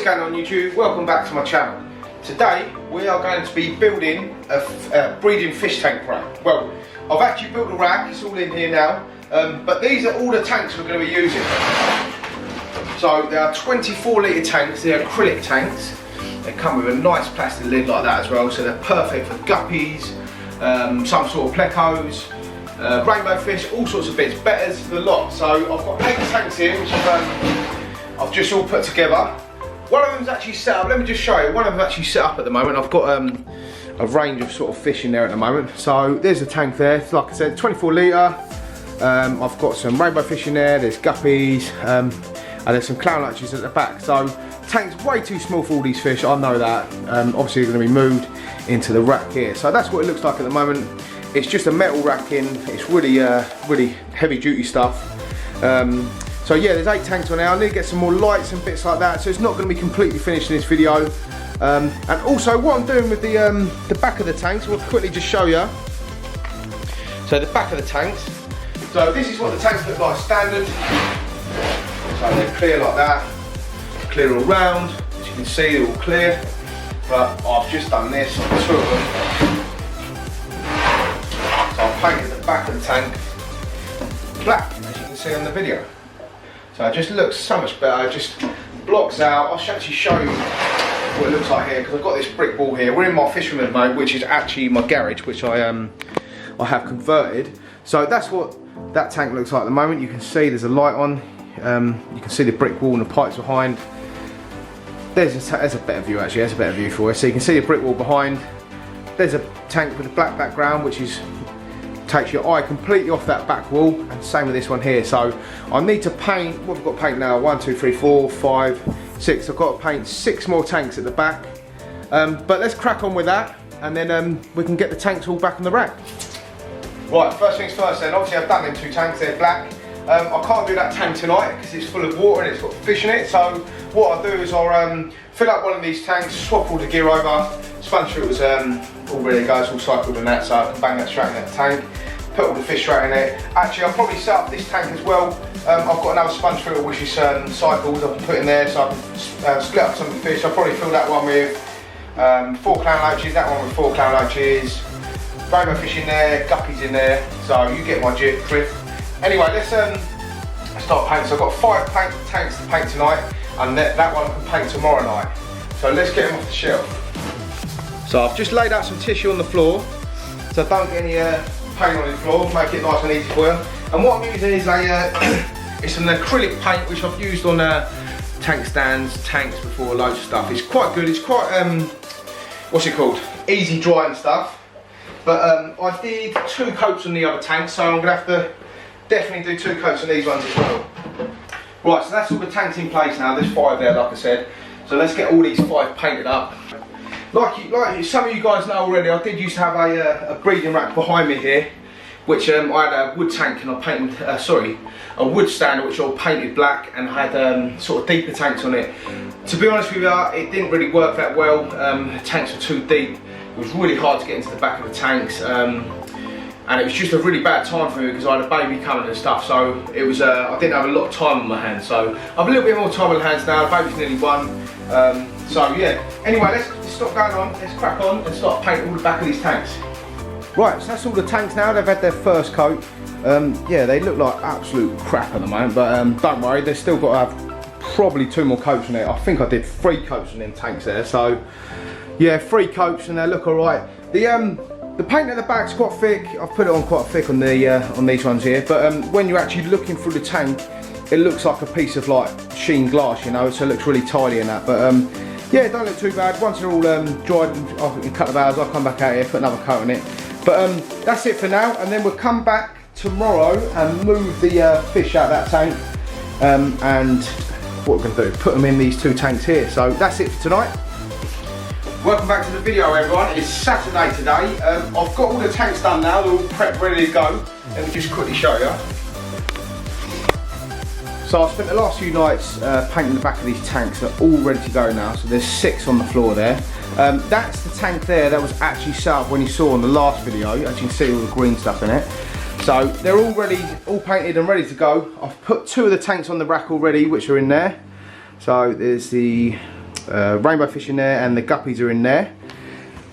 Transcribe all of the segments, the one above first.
going on YouTube? Welcome back to my channel. Today we are going to be building a breeding fish tank rack. Well, I've actually built a rack, it's all in here now, but these are all the tanks we're going to be using. So they are 24 litre tanks, they're acrylic tanks. They come with a nice plastic lid like that as well, so they're perfect for guppies, some sort of plecos, rainbow fish, all sorts of bits, betters, the lot. So I've got 8 tanks here which I've just all put together. One of them's actually set up, let me just show you, one of them's actually set up at the moment. I've got a range of sort of fish in there at the moment. So there's the tank there, like I said, 24 litre. I've got some rainbow fish in there, there's guppies, and there's some clown latches at the back. So tank's way too small for all these fish, I know that. Obviously they're going to be moved into the rack here. So that's what it looks like at the moment. It's just a metal racking, it's really really heavy duty stuff. So yeah, there's 8 tanks on there. I need to get some more lights and bits like that, so it's not going to be completely finished in this video. And also what I'm doing with the back of the tanks, we'll quickly just show you. So the back of the tanks, so this is what the tanks look like standard. So they're clear like that, clear all round, as you can see they're all clear. But I've just done this on 2 of them. So I've painted the back of the tank black, as you can see on the video. So it just looks so much better, it just blocks out. I'll actually show you what it looks like here, because I've got this brick wall here. We're in my fisherman mode, which is actually my garage, which I have converted. So that's what that tank looks like at the moment. You can see there's a light on, you can see the brick wall and the pipes behind. There's a better view actually, there's a better view for you. So you can see the brick wall behind. There's a tank with a black background, which takes your eye completely off that back wall, and same with this one here. So I need to paint, what have I got to paint now? 1, 2, 3, 4, 5, 6. I've got to paint 6 more tanks at the back. But let's crack on with that, and then we can get the tanks all back on the rack. Right, first things first then, obviously I've done them 2 tanks, they're black. I can't do that tank tonight because it's full of water and it's got fish in it. So what I'll do is I'll fill up one of these tanks, swap all the gear over. Sponge filter's all ready to go, it's all cycled and that, so I can bang that straight in that tank. Put all the fish straight in it. Actually, I'll probably set up this tank as well. I've got another sponge filter which is cycled, I can put in there so I can split up some of the fish. I'll probably fill that one with 4 clown loaches, that one with 4 clown loaches. Rainbow fish in there, guppies in there, so you get my drift. Anyway, let's start painting. So I've got 5 tanks to paint tonight, and that one I can paint tomorrow night. So let's get them off the shelf. So I've just laid out some tissue on the floor, so don't get any paint on the floor, make it nice and easy for you. And what I'm using is it's an acrylic paint which I've used on tank stands, tanks before, loads of stuff. It's quite good, it's quite, what's it called? Easy drying stuff. But I did 2 coats on the other tank, so I'm going to have to definitely do 2 coats on these ones as well. Right, so that's all the tanks in place now, there's 5 there like I said. So let's get all these 5 painted up. Like some of you guys know already, I did used to have a breeding rack behind me here, which I had a wood tank and I painted, a wood stand which I painted black and had sort of deeper tanks on it. To be honest with you, it didn't really work that well. The tanks were too deep. It was really hard to get into the back of the tanks, and it was just a really bad time for me because I had a baby coming and stuff. So it was I didn't have a lot of time on my hands. So I have a little bit more time on my hands now. The baby's nearly 1. So yeah. Anyway, let's stop going on. Let's crack on and start painting all the back of these tanks. Right, so that's all the tanks now. They've had their first coat. Yeah, they look like absolute crap at the moment, but don't worry. They've still got to have probably 2 more coats on it. I think I did 3 coats on them tanks there. So yeah, 3 coats and they look alright. The paint at the back's quite thick. I've put it on quite thick on these ones here. But when you're actually looking through the tank, it looks like a piece of like sheen glass, you know. So it looks really tidy in that. But yeah, it don't look too bad. Once they're all dried in a couple of hours, I'll come back out here, put another coat on it. But that's it for now. And then we'll come back tomorrow and move the fish out of that tank. And what we're going to do, put them in these 2 tanks here. So that's it for tonight. Welcome back to the video everyone. It's Saturday today. I've got all the tanks done now, they're all prepped, ready to go. Let me just quickly show you. So I've spent the last few nights painting the back of these tanks. They're all ready to go now, so there's 6 on the floor there. That's the tank there that was actually set up when you saw on the last video. As you can see all the green stuff in it. So they're all ready, all painted and ready to go. I've put 2 of the tanks on the rack already, which are in there. So there's the rainbow fish in there, and the guppies are in there.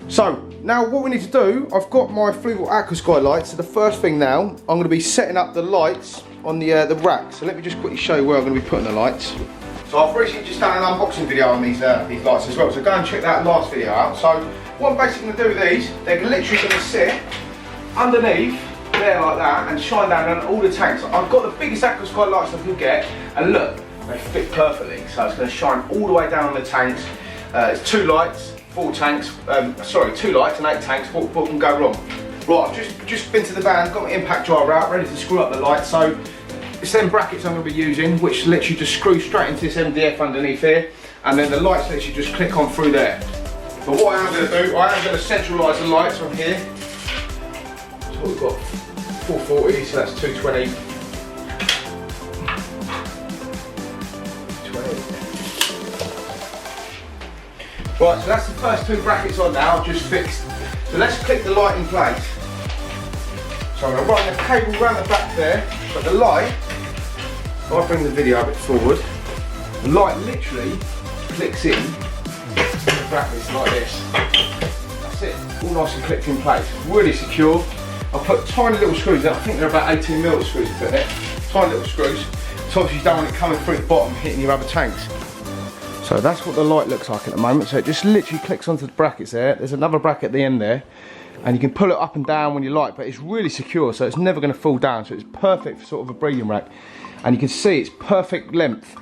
So now what we need to do, I've got my Fluval Aqua Sky lights. So the first thing now, I'm going to be setting up the lights on the rack. So let me just quickly show you where I'm going to be putting the lights. So I've recently just done an unboxing video on these lights as well. So go and check that last video out. So what I'm basically going to do with these, they're literally going to sit underneath there like that and shine down on all the tanks. I've got the biggest Aqua Sky lights I could get, and look, they fit perfectly. So it's going to shine all the way down on the tanks. It's 2 lights. 4 tanks, 2 lights and 8 tanks, what can go wrong? Right, I've just been to the van, got my impact driver out, ready to screw up the lights. So it's them brackets I'm going to be using, which literally just screw straight into this MDF underneath here, and then the lights literally just click on through there. But what I am going to do, I am going to centralise the lights on here. So we've got 440, so that's 220. 20. Right, so that's the first 2 brackets on now, I've just fixed. So let's click the light in place. So I'm going to run the cable around the back there, but the light, if I bring the video a bit forward, the light literally clicks in the brackets like this. That's it, all nice and clicked in place. Really secure. I've put tiny little screws in, I think they're about 18mm screws to put in it. Tiny little screws. So obviously you don't want it coming through the bottom, hitting your other tanks. So that's what the light looks like at the moment. So it just literally clicks onto the brackets there. There's another bracket at the end there, and you can pull it up and down when you like, but it's really secure, so it's never going to fall down. So it's perfect for sort of a breeding rack, and you can see it's perfect length.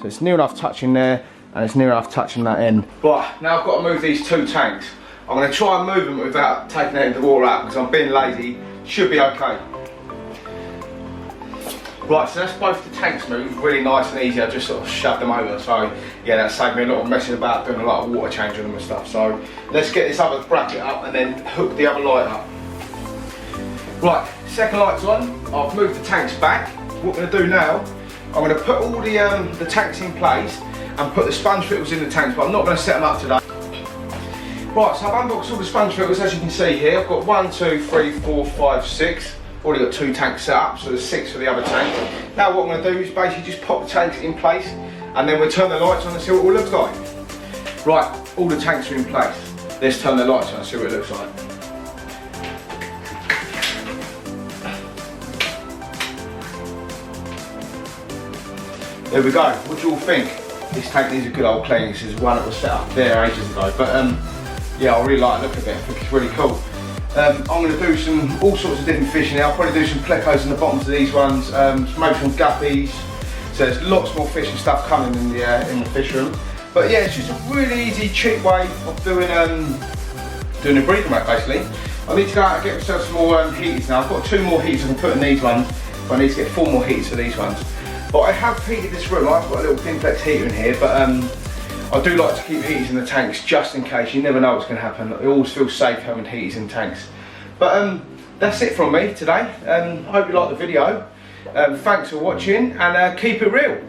So it's near enough touching there, and it's near enough touching that end. Right, now I've got to move these 2 tanks. I'm going to try and move them without taking any of the water out, because I'm being lazy. Should be okay. Right, so that's both the tanks moved, really nice and easy. I just sort of shoved them over, so yeah, that saved me a lot of messing about, doing a lot of water change on them and stuff. So let's get this other bracket up and then hook the other light up. Right, second light's on. I've moved the tanks back. What I'm going to do now, I'm going to put all the tanks in place and put the sponge filters in the tanks, but I'm not going to set them up today. Right, so I've unboxed all the sponge filters, as you can see here. I've got 1, 2, 3, 4, 5, 6. Already got 2 tanks set up, so there's 6 for the other tank. Now what I'm going to do is basically just pop the tanks in place, and then we'll turn the lights on and see what it all looks like. Right, all the tanks are in place. Let's turn the lights on and see what it looks like. There we go. What do you all think? This tank needs a good old clean. This is one that was set up there ages ago, but yeah, I really like the look of it. I think it's really cool. I'm going to do all sorts of different fish in here. I'll probably do some plecos in the bottoms of these ones, maybe some guppies. So there's lots more fish and stuff coming in the fish room. But yeah, it's just a really easy, cheap way of doing a breeding rack basically. I need to go out and get myself some more heaters now. I've got 2 more heaters I can put in these ones, but I need to get 4 more heaters for these ones. But I have heated this room. I've got a little Finflex heater in here, but I do like to keep heaters in the tanks just in case. You never know what's going to happen. I always feel safe having heaters in tanks. But that's it from me today. I hope you liked the video. Thanks for watching, and keep it real.